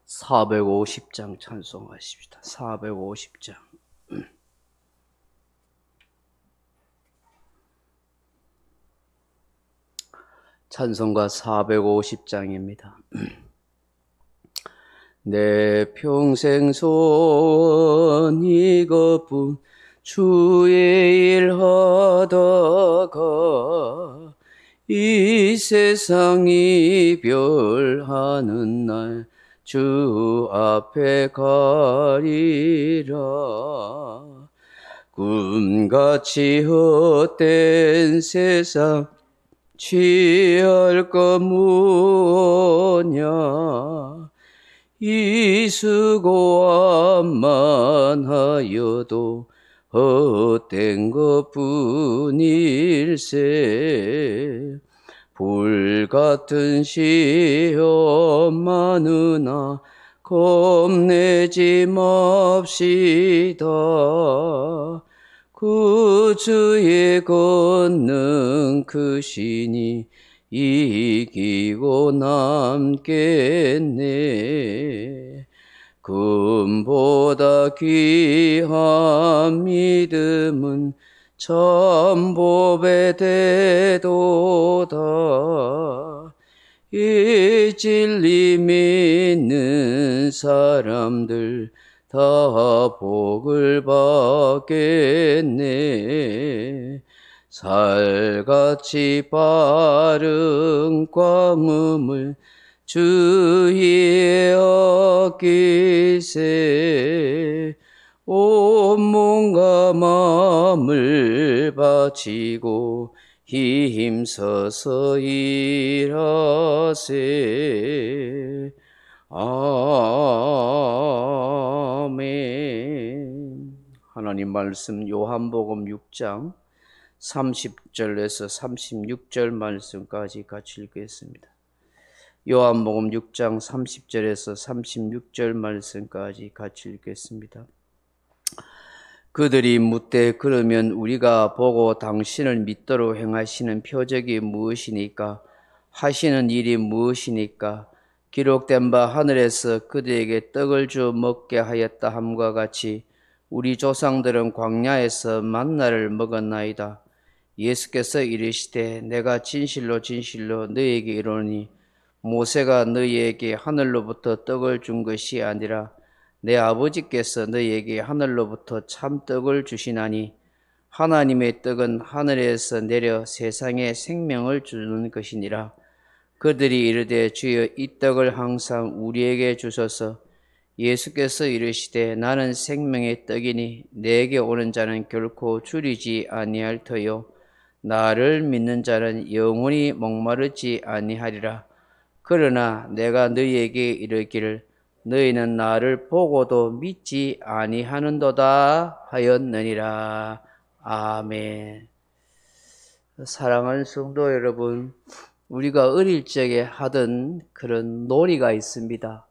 450장 찬송하십시다. 450장. 찬송가 450장입니다. 내 평생 소원 이것뿐 주의 일 하다가 이 세상 이별하는 날 주 앞에 가리라. 꿈같이 헛된 세상 취할 것 무엇냐. 이 수고함만 하여도 헛된 것뿐일세. 불같은 시험 많으나 겁내지 맙시다. 그 주의 권능 크시니 이기고 남겠네. 금보다 귀한 믿음은 천보배 되도다. 이 진리 믿는 사람들 다 복을 받겠네. 살같이 빠른 광음을 주위에 아끼세. 온 몸과 마음을 바치고 힘써서 일하세. 아멘. 하나님 말씀 요한복음 6장 30절에서 36절 말씀까지 같이 읽겠습니다. 요한복음 6장 30절에서 36절 말씀까지 같이 읽겠습니다. 그들이 묻되 그러면 우리가 보고 당신을 믿도록 행하시는 표적이 무엇이니까? 하시는 일이 무엇이니까? 기록된 바 하늘에서 그들에게 떡을 주 먹게 하였다 함과 같이 우리 조상들은 광야에서 만나를 먹었나이다. 예수께서 이르시되 내가 진실로 진실로 너희에게 이르노니 모세가 너희에게 하늘로부터 떡을 준 것이 아니라 내 아버지께서 너희에게 하늘로부터 참떡을 주시나니 하나님의 떡은 하늘에서 내려 세상에 생명을 주는 것이니라. 그들이 이르되 주여 이 떡을 항상 우리에게 주소서. 예수께서 이르시되 나는 생명의 떡이니 내게 오는 자는 결코 줄이지 아니할 터요 나를 믿는 자는 영원히 목마르지 아니하리라. 그러나 내가 너희에게 이르기를 너희는 나를 보고도 믿지 아니하는도다 하였느니라. 아멘. 사랑하는 성도 여러분, 우리가 어릴 적에 하던 그런 놀이가 있습니다.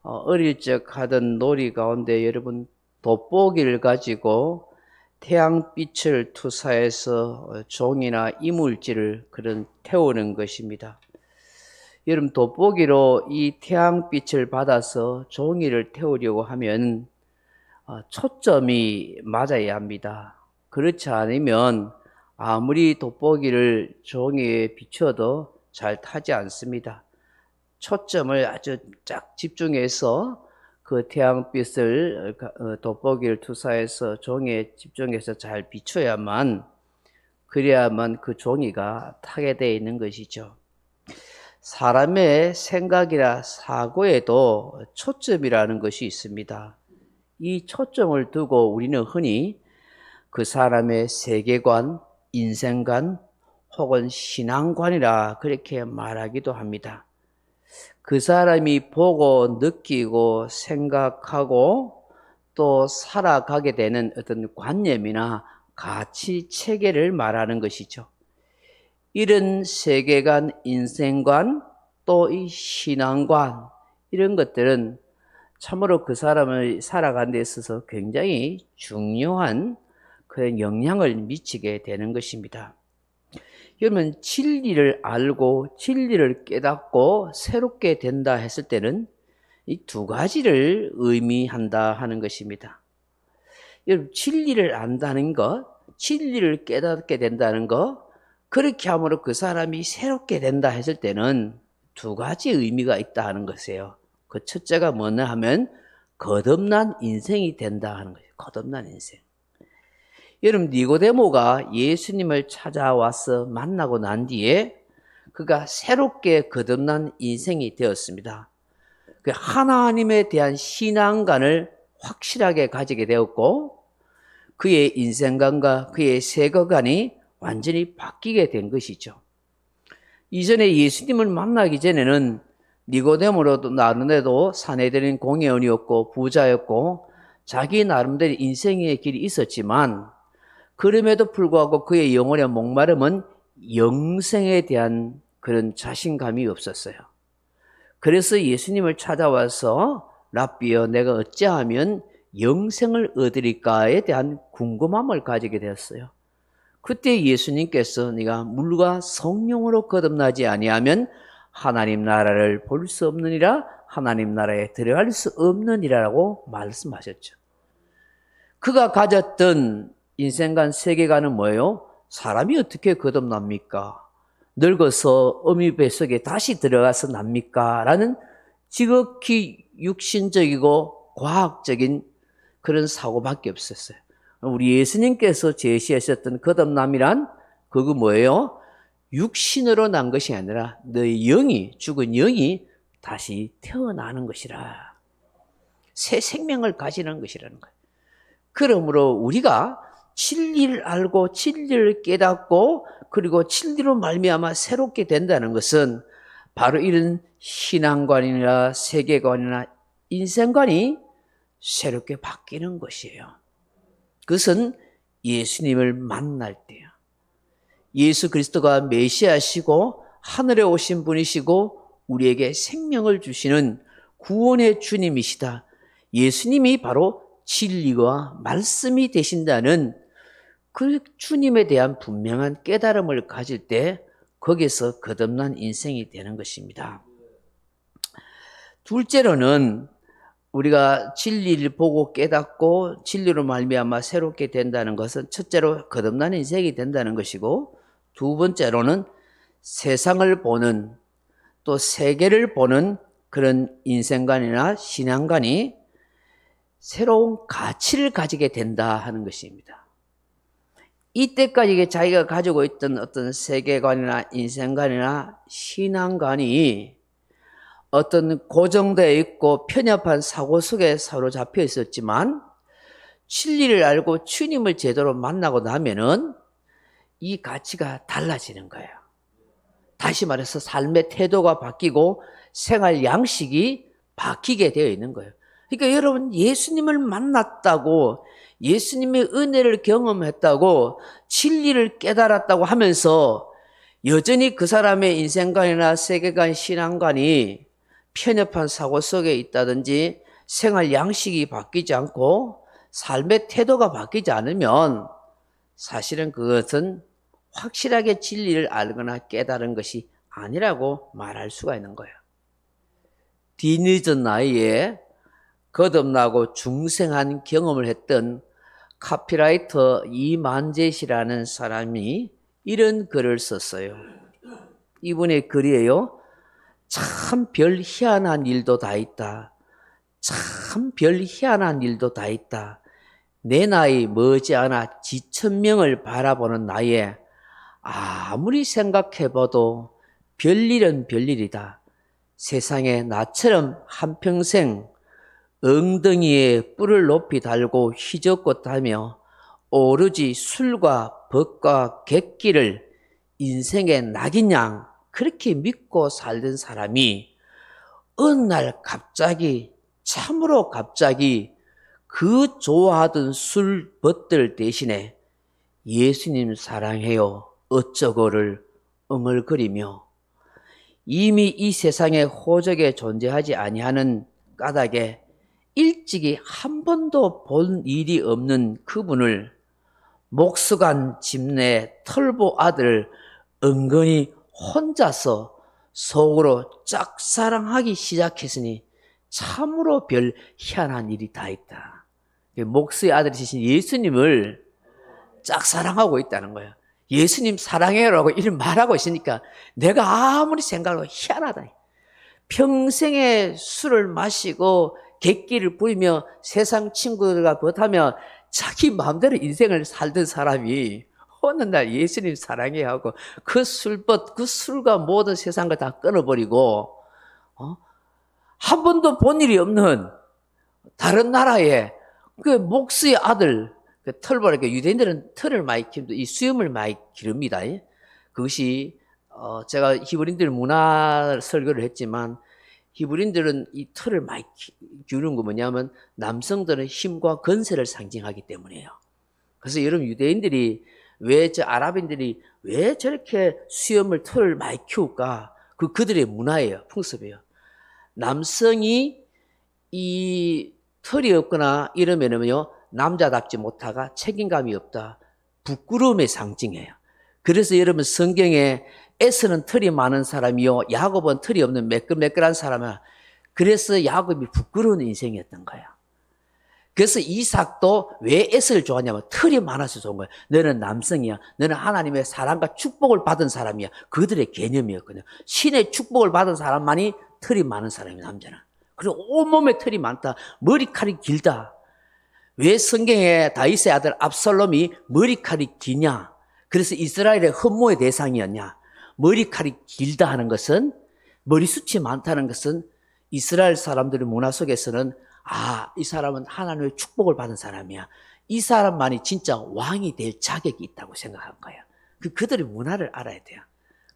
어릴 적 하던 놀이 가운데 여러분 돋보기를 가지고 태양빛을 투사해서 종이나 이물질을 그런 태우는 것입니다. 여러분 돋보기로 이 태양빛을 받아서 종이를 태우려고 하면 초점이 맞아야 합니다. 그렇지 않으면 아무리 돋보기를 종이에 비춰도 잘 타지 않습니다. 초점을 아주 쫙 집중해서 그 태양빛을 돋보기를 투사해서 종이에 집중해서 잘 비춰야만 그래야만 그 종이가 타게 되어 있는 것이죠. 사람의 생각이나 사고에도 초점이라는 것이 있습니다. 이 초점을 두고 우리는 흔히 그 사람의 세계관, 인생관 혹은 신앙관이라 그렇게 말하기도 합니다. 그 사람이 보고 느끼고 생각하고 또 살아가게 되는 어떤 관념이나 가치 체계를 말하는 것이죠. 이런 세계관, 인생관, 또 이 신앙관 이런 것들은 참으로 그 사람을 살아가는 데 있어서 굉장히 중요한 그런 영향을 미치게 되는 것입니다. 그러면 진리를 알고 진리를 깨닫고 새롭게 된다 했을 때는 이 두 가지를 의미한다 하는 것입니다. 여러분, 진리를 안다는 것, 진리를 깨닫게 된다는 것, 그렇게 함으로 그 사람이 새롭게 된다 했을 때는 두 가지 의미가 있다 하는 것이에요. 그 첫째가 뭐냐 하면 거듭난 인생이 된다 하는 거예요. 거듭난 인생. 여러분, 니고데모가 예수님을 찾아와서 만나고 난 뒤에 그가 새롭게 거듭난 인생이 되었습니다. 그 하나님에 대한 신앙관을 확실하게 가지게 되었고 그의 인생관과 그의 세계관이 완전히 바뀌게 된 것이죠. 이전에 예수님을 만나기 전에는 니고데모로도 나름대로 사내들인 공회원이었고 부자였고 자기 나름대로 인생의 길이 있었지만 그럼에도 불구하고 그의 영혼의 목마름은 영생에 대한 그런 자신감이 없었어요. 그래서 예수님을 찾아와서 랍비여 내가 어찌하면 영생을 얻으리까에 대한 궁금함을 가지게 되었어요. 그때 예수님께서 네가 물과 성령으로 거듭나지 아니하면 하나님 나라를 볼 수 없느니라, 하나님 나라에 들어갈 수 없느니라고 말씀하셨죠. 그가 가졌던 인생관 세계관은 뭐예요? 사람이 어떻게 거듭납니까? 늙어서 어미 뱃속에 다시 들어가서 납니까? 라는 지극히 육신적이고 과학적인 그런 사고밖에 없었어요. 우리 예수님께서 제시하셨던 거듭남이란 그거 뭐예요? 육신으로 난 것이 아니라 너의 영이, 죽은 영이 다시 태어나는 것이라. 새 생명을 가지는 것이라는 거예요. 그러므로 우리가 진리를 알고 진리를 깨닫고 그리고 진리로 말미암아 새롭게 된다는 것은 바로 이런 신앙관이나 세계관이나 인생관이 새롭게 바뀌는 것이에요. 그것은 예수님을 만날 때요. 예수 그리스도가 메시아시고 하늘에 오신 분이시고 우리에게 생명을 주시는 구원의 주님이시다. 예수님이 바로 진리와 말씀이 되신다는 그 주님에 대한 분명한 깨달음을 가질 때 거기서 거듭난 인생이 되는 것입니다. 둘째로는 우리가 진리를 보고 깨닫고 진리로 말미암아 새롭게 된다는 것은 첫째로 거듭난 인생이 된다는 것이고 두 번째로는 세상을 보는 또 세계를 보는 그런 인생관이나 신앙관이 새로운 가치를 가지게 된다 하는 것입니다. 이때까지 자기가 가지고 있던 어떤 세계관이나 인생관이나 신앙관이 어떤 고정되어 있고 편협한 사고 속에 사로잡혀 있었지만 진리를 알고 주님을 제대로 만나고 나면은 이 가치가 달라지는 거예요. 다시 말해서 삶의 태도가 바뀌고 생활 양식이 바뀌게 되어 있는 거예요. 그러니까 여러분 예수님을 만났다고 예수님의 은혜를 경험했다고 진리를 깨달았다고 하면서 여전히 그 사람의 인생관이나 세계관, 신앙관이 편협한 사고 속에 있다든지 생활 양식이 바뀌지 않고 삶의 태도가 바뀌지 않으면 사실은 그것은 확실하게 진리를 알거나 깨달은 것이 아니라고 말할 수가 있는 거예요. 뒤늦은 나이에 거듭나고 중생한 경험을 했던 카피라이터 이만재시라는 사람이 이런 글을 썼어요. 이분의 글이에요. 참 별 희한한 일도 다 있다. 참 별 희한한 일도 다 있다. 내 나이 머지않아 지천명을 바라보는 나이에 아무리 생각해봐도 별일은 별일이다. 세상에 나처럼 한평생 엉덩이에 뿔을 높이 달고 휘젓고 오로지 술과 법과 객기를 인생의 낙인 양 그렇게 믿고 살던 사람이 어느 날 갑자기 참으로 갑자기 그 좋아하던 술 벗들 대신에 예수님 사랑해요 어쩌고를 엉얼거리며 이미 이 세상에 호적에 존재하지 아니하는 까닭에 일찍이 한 번도 본 일이 없는 그분을 목수간 집내 털보 아들 은근히 혼자서 속으로 짝사랑하기 시작했으니 참으로 별 희한한 일이 다 있다. 목수의 아들이신 예수님을 짝사랑하고 있다는 거예요. 예수님 사랑해요라고 이런 말하고 있으니까 내가 아무리 생각해도 희한하다. 평생에 술을 마시고 객기를 부리며 세상 친구들과 버타며 자기 마음대로 인생을 살던 사람이 어느 날 예수님 사랑해요 하고 그 술벗, 그 술과 모든 세상을 다 끊어버리고 한 번도 본 일이 없는 다른 나라에 그 목수의 아들, 그 털보라, 유대인들은 털을 많이 기릅니다. 이 수염을 많이 기릅니다. 그것이 제가 히브리인들 문화 설교를 했지만 히브리인들은 이 털을 많이 기르는 거 뭐냐면 남성들은 힘과 건세를 상징하기 때문이에요. 그래서 여러분 유대인들이 왜 아랍인들이 왜 저렇게 수염을 털을 많이 키울까? 그들의 문화예요. 풍습이에요. 남성이 이 털이 없거나 이러면은요 남자답지 못하가 책임감이 없다. 부끄러움의 상징이에요. 그래서 여러분 성경에 에서는 털이 많은 사람이요 야곱은 털이 없는 매끌매끌한 사람이야. 그래서 야곱이 부끄러운 인생이었던 거야. 그래서 이삭도 왜 에서를 좋아하냐면 털이 많아서 좋은 거야. 너는 남성이야. 너는 하나님의 사랑과 축복을 받은 사람이야. 그들의 개념이었거든요. 신의 축복을 받은 사람만이 털이 많은 사람이야, 남자는. 그리고 온몸에 털이 많다. 머리칼이 길다. 왜 성경에 다윗의 아들 압살롬이 머리칼이 기냐? 그래서 이스라엘의 흠모의 대상이었냐? 머리칼이 길다 하는 것은, 머리숱이 많다는 것은 이스라엘 사람들의 문화 속에서는 이 사람은 하나님의 축복을 받은 사람이야. 이 사람만이 진짜 왕이 될 자격이 있다고 생각한 거예요. 그들의 문화를 알아야 돼요.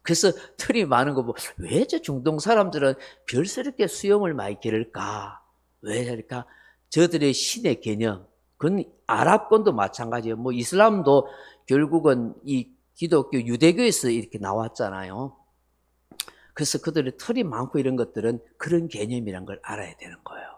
그래서 털이 많은 거 왜 저 중동 사람들은 별스럽게 수염을 많이 기를까? 왜 저럴까? 저들의 신의 개념, 그건 아랍권도 마찬가지예요. 이슬람도 결국은 이 기독교, 유대교에서 이렇게 나왔잖아요. 그래서 그들의 털이 많고 이런 것들은 그런 개념이란 걸 알아야 되는 거예요.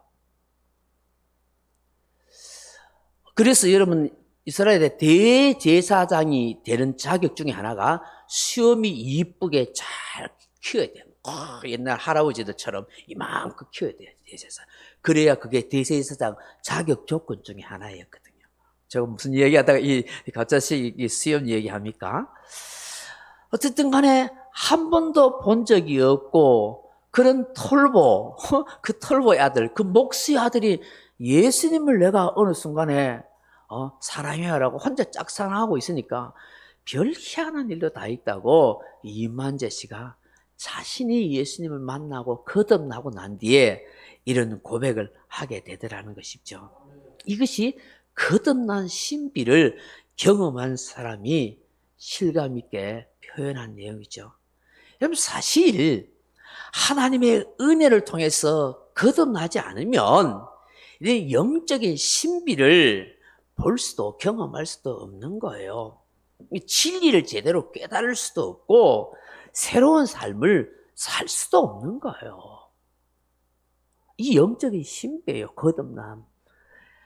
그래서 여러분, 이스라엘의 대제사장이 되는 자격 중에 하나가 수염이 이쁘게 잘 키워야 돼요. 옛날 할아버지들처럼 이만큼 키워야 돼요, 대제사장. 그래야 그게 대제사장 자격 조건 중에 하나였거든요. 제가 무슨 얘기하다가 갑자기 이 수염 얘기합니까? 어쨌든 간에 한 번도 본 적이 없고 그런 털보, 그 털보의 아들, 그 목수의 아들이 예수님을 내가 어느 순간에 사랑해요라고 혼자 짝사랑하고 있으니까 별 희한한 일도 다 있다고 이만재 씨가 자신이 예수님을 만나고 거듭나고 난 뒤에 이런 고백을 하게 되더라는 것이죠. 이것이 거듭난 신비를 경험한 사람이 실감 있게 표현한 내용이죠. 여러분 사실 하나님의 은혜를 통해서 거듭나지 않으면 이 영적인 신비를 볼 수도 경험할 수도 없는 거예요. 진리를 제대로 깨달을 수도 없고 새로운 삶을 살 수도 없는 거예요. 이 영적인 신비예요, 거듭남.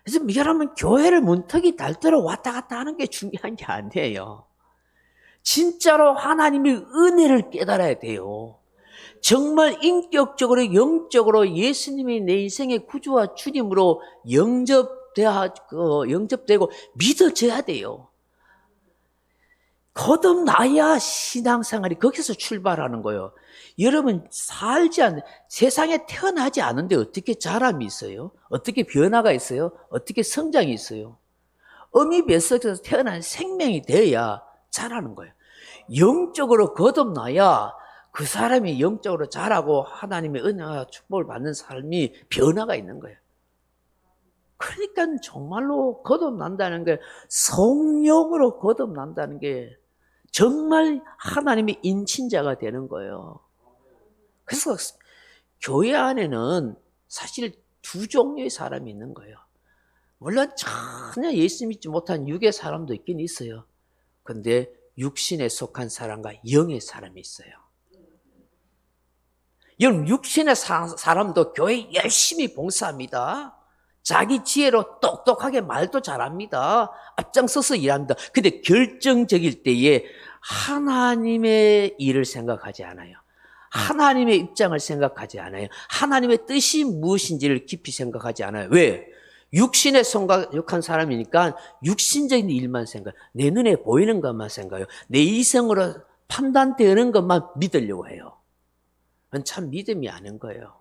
그래서 여러분 교회를 문턱이 닳도록 왔다 갔다 하는 게 중요한 게 아니에요. 진짜로 하나님의 은혜를 깨달아야 돼요. 정말 인격적으로 영적으로 예수님이 내 인생의 구주와 주님으로 영접되고 믿어져야 돼요. 거듭나야 신앙생활이 거기서 출발하는 거예요. 여러분 세상에 태어나지 않은데 어떻게 자람이 있어요? 어떻게 변화가 있어요? 어떻게 성장이 있어요? 어미 뱃속에서 태어난 생명이 돼야 자라는 거예요. 영적으로 거듭나야 그 사람이 영적으로 자라고 하나님의 은혜와 축복을 받는 삶이 변화가 있는 거예요. 그러니까 정말로 거듭난다는 게, 성령으로 거듭난다는 게 정말 하나님의 인친자가 되는 거예요. 그래서 교회 안에는 사실 두 종류의 사람이 있는 거예요. 물론 전혀 예수 믿지 못한 육의 사람도 있긴 있어요. 그런데 육신에 속한 사람과 영의 사람이 있어요. 여러분 육신의 사람도 교회 열심히 봉사합니다. 자기 지혜로 똑똑하게 말도 잘합니다. 앞장서서 일합니다. 근데 결정적일 때에 하나님의 일을 생각하지 않아요. 하나님의 입장을 생각하지 않아요. 하나님의 뜻이 무엇인지를 깊이 생각하지 않아요. 왜? 육신에 속한 사람이니까 육신적인 일만 생각해요. 내 눈에 보이는 것만 생각해요. 내 이성으로 판단되는 것만 믿으려고 해요. 그건 참 믿음이 아닌 거예요.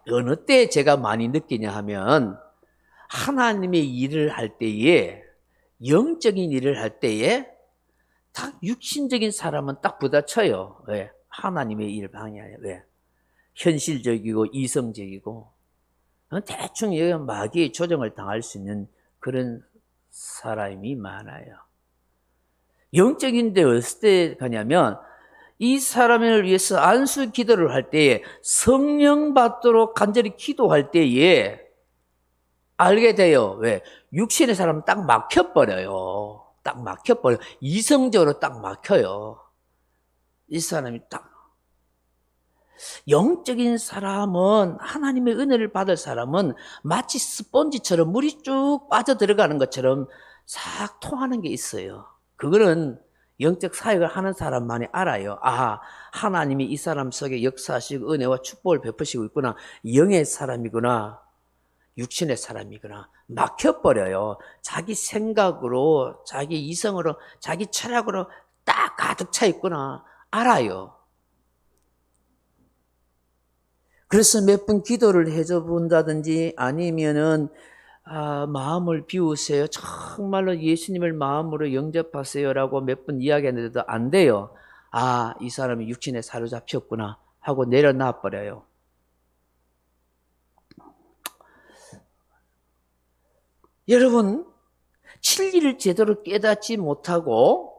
어느 때 제가 많이 느끼냐 하면 하나님의 일을 할 때에, 영적인 일을 할 때에 딱 육신적인 사람은 딱 부딪혀요. 왜? 하나님의 일 방향이에요. 왜? 현실적이고 이성적이고 대충 마귀의 조정을 당할 수 있는 그런 사람이 많아요. 영적인데 어떨 때 가냐면 이 사람을 위해서 안수 기도를 할 때에, 성령 받도록 간절히 기도할 때에 알게 돼요. 왜? 육신의 사람은 딱 막혀버려요. 딱 막혀버려요. 이성적으로 딱 막혀요. 이 사람이 딱. 영적인 사람은, 하나님의 은혜를 받을 사람은 마치 스펀지처럼 물이 쭉 빠져들어가는 것처럼 싹 통하는 게 있어요. 그거는 영적 사역을 하는 사람만이 알아요. 아, 하나님이 이 사람 속에 역사하시고 은혜와 축복을 베푸시고 있구나. 영의 사람이구나. 육신의 사람이구나. 막혀버려요. 자기 생각으로, 자기 이성으로, 자기 철학으로 딱 가득 차 있구나. 알아요. 그래서 몇 번 기도를 해줘 본다든지 아니면은 마음을 비우세요. 정말로 예수님을 마음으로 영접하세요라고 몇 번 이야기했는데도 안 돼요. 아, 이 사람이 육신에 사로잡혔구나 하고 내려놔 버려요. 여러분, 진리를 제대로 깨닫지 못하고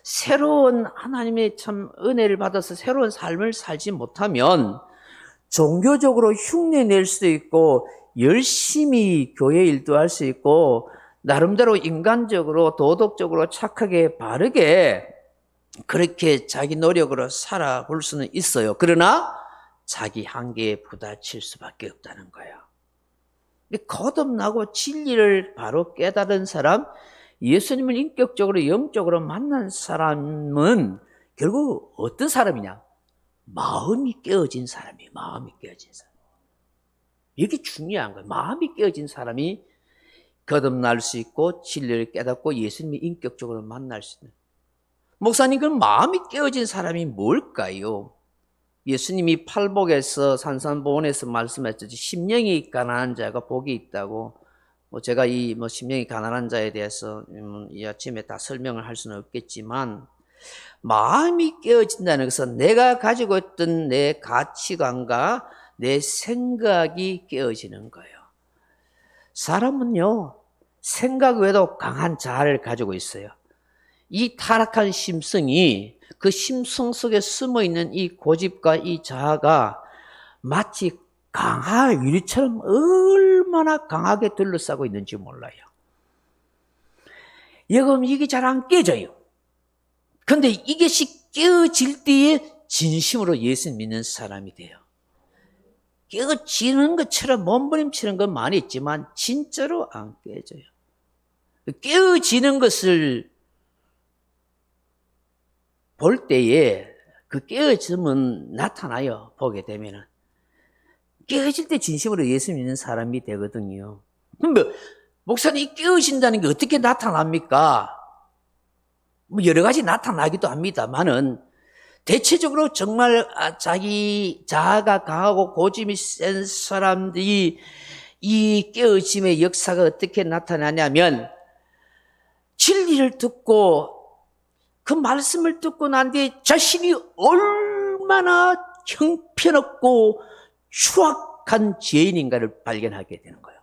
새로운 하나님의 참 은혜를 받아서 새로운 삶을 살지 못하면 종교적으로 흉내 낼 수도 있고 열심히 교회 일도 할 수 있고 나름대로 인간적으로 도덕적으로 착하게 바르게 그렇게 자기 노력으로 살아볼 수는 있어요. 그러나 자기 한계에 부딪힐 수밖에 없다는 거예요. 거듭나고 진리를 바로 깨달은 사람, 예수님을 인격적으로 영적으로 만난 사람은 결국 어떤 사람이냐? 마음이 깨어진 사람이에요. 마음이 깨어진 사람. 이게 중요한 거예요. 마음이 깨어진 사람이 거듭날 수 있고 진리를 깨닫고 예수님이 인격적으로 만날 수 있는. 목사님, 그럼 마음이 깨어진 사람이 뭘까요? 예수님이 팔복에서 산산보원에서 말씀하셨듯이 심령이 가난한 자가 복이 있다고. 제가 이 심령이 가난한 자에 대해서 이 아침에 다 설명을 할 수는 없겠지만, 마음이 깨어진다는 것은 내가 가지고 있던 내 가치관과 내 생각이 깨어지는 거예요. 사람은요, 생각 외에도 강한 자아를 가지고 있어요. 이 타락한 심성이, 그 심성 속에 숨어 있는 이 고집과 이 자아가 마치 강한 유리처럼 얼마나 강하게 둘러싸고 있는지 몰라요. 여러분, 이게 잘 안 깨져요. 근데 이것이 깨어질 때에 진심으로 예수 믿는 사람이 돼요. 깨어지는 것처럼 몸부림치는 건 많이 있지만 진짜로 안 깨져요. 깨어지는 것을 볼 때에 그 깨어짐은 나타나요. 보게 되면은. 깨어질 때 진심으로 예수 믿는 사람이 되거든요. 그럼 목사님, 깨어진다는 게 어떻게 나타납니까? 여러 가지 나타나기도 합니다만은 대체적으로 정말 자기 자아가 강하고 고집이 센 사람들이 이 깨어짐의 역사가 어떻게 나타나냐면 진리를 듣고 그 말씀을 듣고 난 뒤에 자신이 얼마나 형편없고 추악한 죄인인가를 발견하게 되는 거예요.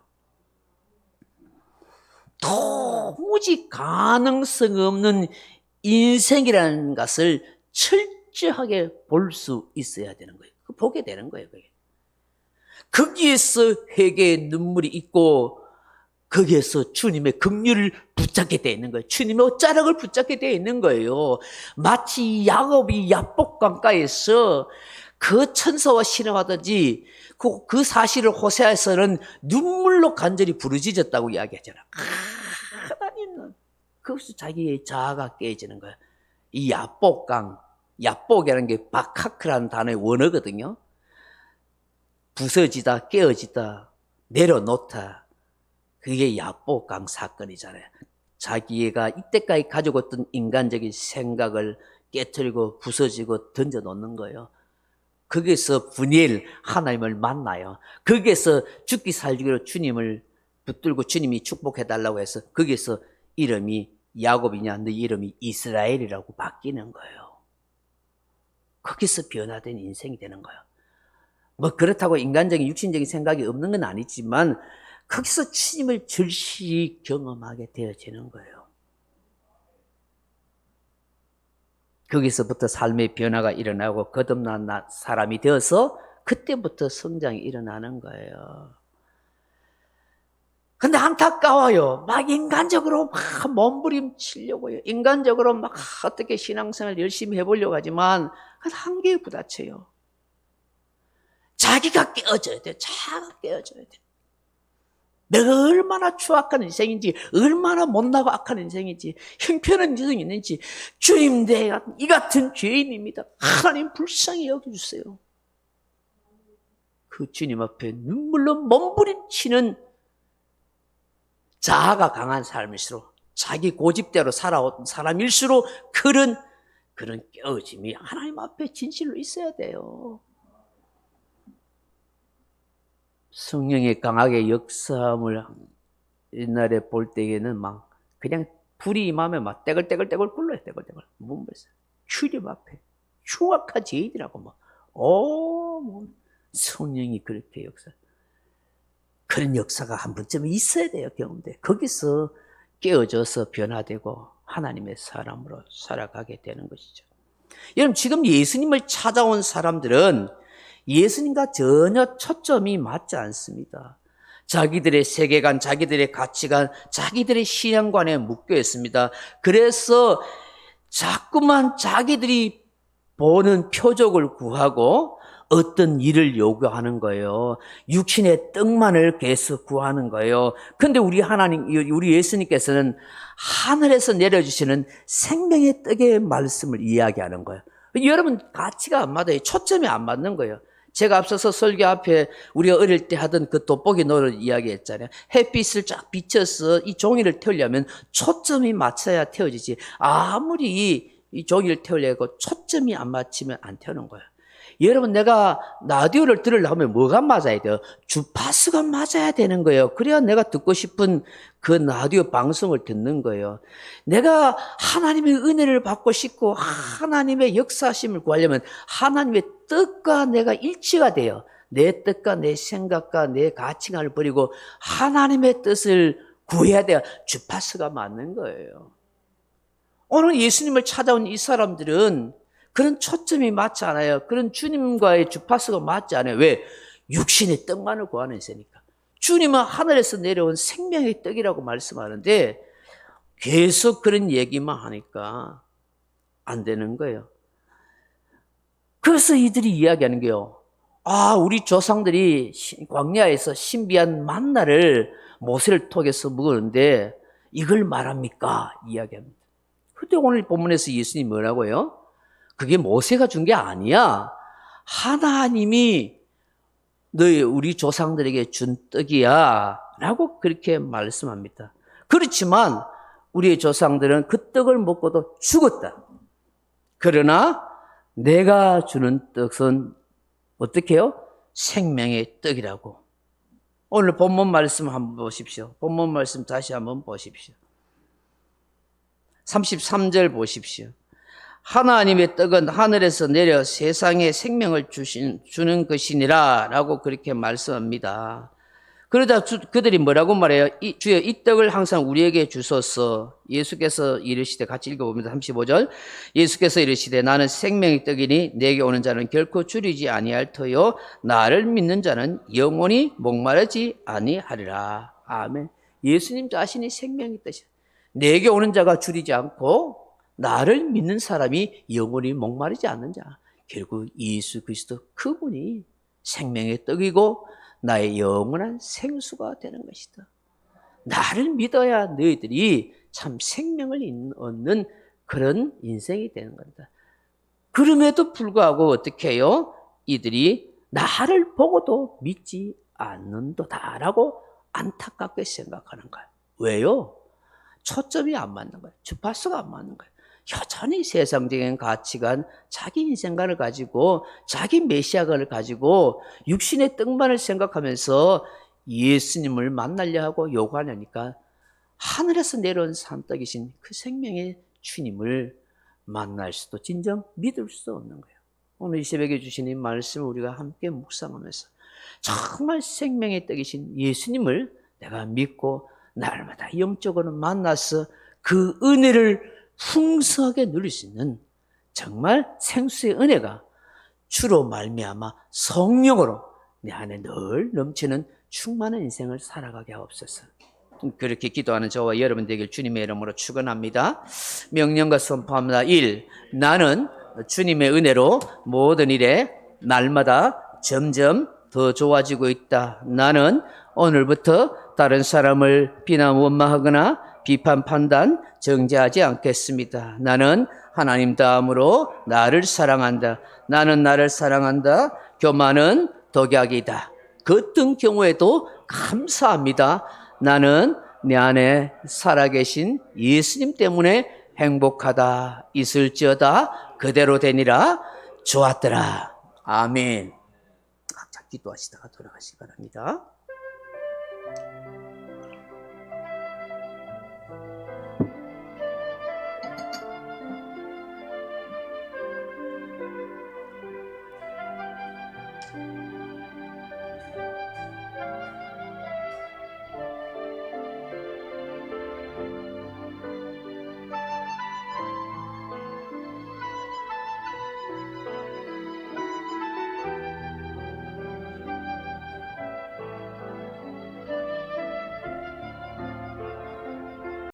도무지 가능성 없는 인생이라는 것을 철저하게 볼 수 있어야 되는 거예요. 보게 되는 거예요. 그게. 거기에서 회개의 눈물이 있고 거기에서 주님의 긍휼을 붙잡게 되어 있는 거예요. 주님의 옷자락을 붙잡게 되어 있는 거예요. 마치 야곱이 야복강가에서 그 천사와 신앙하든지 그 사실을 호세아에서는 눈물로 간절히 부르짖었다고 이야기하잖아요. 하나님은 거기서 자기의 자아가 깨지는 거예요. 이 야복강, 야복이라는 게 바카크라는 단어의 원어거든요. 부서지다, 깨어지다, 내려놓다. 그게 야복강 사건이잖아요. 자기가 이때까지 가지고 있던 인간적인 생각을 깨트리고 부서지고 던져놓는 거예요. 거기서 분이엘 하나님을 만나요. 거기에서 죽기 살기로 주님을 붙들고 주님이 축복해달라고 해서 거기에서 이름이 야곱이냐 너 이름이 이스라엘이라고 바뀌는 거예요. 거기서 변화된 인생이 되는 거예요. 뭐 그렇다고 인간적인 육신적인 생각이 없는 건 아니지만 거기서 주님을 절실히 경험하게 되어지는 거예요. 거기서부터 삶의 변화가 일어나고 거듭난 사람이 되어서 그때부터 성장이 일어나는 거예요. 근데 안타까워요. 막 인간적으로 막 몸부림치려고요. 인간적으로 막 어떻게 신앙생활 열심히 해보려고 하지만 한계에 부딪혀요. 자기가 깨어져야 돼. 자기가 깨어져야 돼. 내가 얼마나 추악한 인생인지, 얼마나 못나고 악한 인생인지, 형편한 인생이 있는지, 주님 내가 이 같은 죄인입니다. 하나님 불쌍히 여겨주세요. 그 주님 앞에 눈물로 몸부림치는 자아가 강한 삶일수록, 자기 고집대로 살아온 사람일수록 그런 깨어짐이 하나님 앞에 진실로 있어야 돼요. 성령이 강하게 역사함을 옛날에 볼 때에는 막 그냥 불이 임하면 막 떼글떼글 굴러요. 떼글떼글. 몸에서 출입 앞에 흉악한 죄인이라고 막 뭐 성령이 그렇게 역사. 그런 역사가 한 번쯤 있어야 돼요. 경험돼. 거기서 깨어져서 변화되고 하나님의 사람으로 살아가게 되는 것이죠. 여러분 지금 예수님을 찾아온 사람들은 예수님과 전혀 초점이 맞지 않습니다. 자기들의 세계관, 자기들의 가치관, 자기들의 신앙관에 묶여 있습니다. 그래서 자꾸만 자기들이 보는 표적을 구하고 어떤 일을 요구하는 거예요. 육신의 떡만을 계속 구하는 거예요. 근데 우리 예수님께서는 하늘에서 내려주시는 생명의 떡의 말씀을 이야기하는 거예요. 여러분 가치가 안 맞아요. 초점이 안 맞는 거예요. 제가 앞서서 설교 앞에 우리가 어릴 때 하던 그 돋보기 노를 이야기했잖아요. 햇빛을 쫙 비춰서 이 종이를 태우려면 초점이 맞춰야 태워지지. 아무리 이 종이를 태우려고 초점이 안 맞추면 안 태우는 거예요. 여러분 내가 라디오를 들으려면 뭐가 맞아야 돼요? 주파수가 맞아야 되는 거예요. 그래야 내가 듣고 싶은 그 라디오 방송을 듣는 거예요. 내가 하나님의 은혜를 받고 싶고 하나님의 역사심을 구하려면 하나님의 뜻과 내가 일치가 돼요. 내 뜻과 내 생각과 내 가치관을 버리고 하나님의 뜻을 구해야 돼요. 주파수가 맞는 거예요. 오늘 예수님을 찾아온 이 사람들은 그런 초점이 맞지 않아요. 그런 주님과의 주파수가 맞지 않아요. 왜? 육신의 떡만을 구하는 세니까. 주님은 하늘에서 내려온 생명의 떡이라고 말씀하는데 계속 그런 얘기만 하니까 안 되는 거예요. 그래서 이들이 이야기하는 게요. 우리 조상들이 광야에서 신비한 만나를 모세를 통해서 먹었는데 이걸 말합니까? 이야기합니다. 그때 오늘 본문에서 예수님이 뭐라고요? 그게 모세가 준 게 아니야. 하나님이 우리 조상들에게 준 떡이야. 라고 그렇게 말씀합니다. 그렇지만 우리의 조상들은 그 떡을 먹고도 죽었다. 그러나 내가 주는 떡은 어떻게 해요? 생명의 떡이라고. 오늘 본문 말씀 한번 보십시오. 본문 말씀 다시 한번 보십시오. 33절 보십시오. 하나님의 떡은 하늘에서 내려 세상에 생명을 주는 것이니라 라고 그렇게 말씀합니다. 그러자 그들이 뭐라고 말해요? 주여 이 떡을 항상 우리에게 주소서. 예수께서 이르시되 같이 읽어봅니다. 35절 예수께서 이르시되 나는 생명의 떡이니 내게 오는 자는 결코 줄이지 아니할 터요 나를 믿는 자는 영원히 목마르지 아니하리라. 아멘. 예수님 자신이 생명의 떡이시다. 내게 오는 자가 줄이지 않고 나를 믿는 사람이 영원히 목마르지 않는 자. 결국 예수 그리스도 그분이 생명의 떡이고 나의 영원한 생수가 되는 것이다. 나를 믿어야 너희들이 참 생명을 얻는 그런 인생이 되는 겁니다. 그럼에도 불구하고 어떻게 해요? 이들이 나를 보고도 믿지 않는도다라고 안타깝게 생각하는 거예요. 왜요? 초점이 안 맞는 거예요. 주파수가 안 맞는 거예요. 여전히 세상적인 가치관, 자기 인생관을 가지고 자기 메시아를 가지고 육신의 떡만을 생각하면서 예수님을 만나려 하고 요구하려니까 하늘에서 내려온 산떡이신 그 생명의 주님을 만날 수도 진정 믿을 수 없는 거예요. 오늘 이 새벽에 주신 이 말씀을 우리가 함께 묵상하면서 정말 생명의 떡이신 예수님을 내가 믿고 날마다 영적으로 만나서 그 은혜를 풍성하게 누릴 수 있는 정말 생수의 은혜가 주로 말미암아 성령으로 내 안에 늘 넘치는 충만한 인생을 살아가게 하옵소서. 그렇게 기도하는 저와 여러분 되길 주님의 이름으로 축원합니다. 명령과 선포합니다. 1. 나는 주님의 은혜로 모든 일에 날마다 점점 더 좋아지고 있다. 나는 오늘부터 다른 사람을 비난 원망하거나 비판 판단 정죄하지 않겠습니다. 나는 하나님 다음으로 나를 사랑한다. 나는 나를 사랑한다. 교만은 독약이다. 그 어떤 경우에도 감사합니다. 나는 내 안에 살아계신 예수님 때문에 행복하다. 있을지어다. 그대로 되니라. 좋았더라. 아멘. 각자 기도하시다가 돌아가시기 바랍니다.